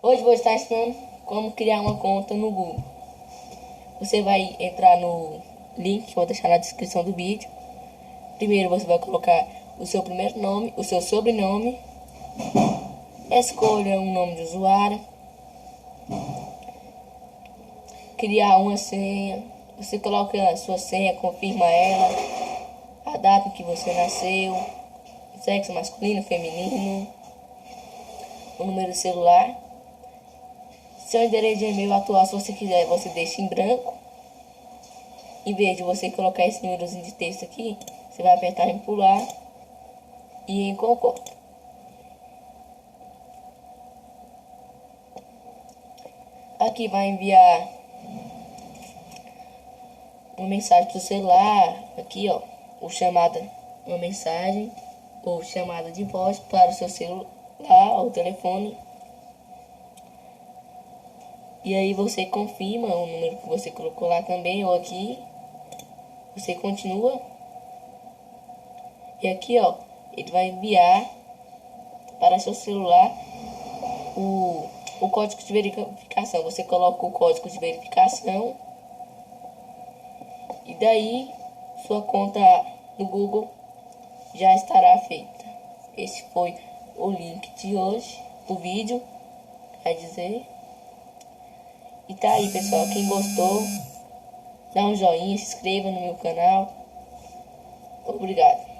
Hoje vou estar ensinando como criar uma conta no Google. Você vai entrar no link que vou deixar na descrição do vídeo. Primeiro você vai colocar o seu primeiro nome, o seu sobrenome. Escolha um nome de usuário. Criar uma senha. Você coloca a sua senha, confirma ela. A data em que você nasceu. Sexo masculino, feminino. O número de celular. Seu endereço de e-mail atual, se você quiser, você deixa em branco. Em vez de você colocar esse númerozinho de texto aqui, você vai apertar em pular e em concordo. Aqui vai enviar uma mensagem para o celular. Aqui, ó, uma mensagem ou chamada de voz para o seu celular ou telefone. E aí você confirma o número que você colocou lá também, ou aqui. Você continua. E aqui, ó, ele vai enviar para seu celular o código de verificação. Você coloca o código de verificação. E daí, sua conta no Google já estará feita. Esse foi o link de hoje, o vídeo, quer dizer. E tá aí, pessoal. Quem gostou, dá um joinha, se inscreva no meu canal. Obrigado.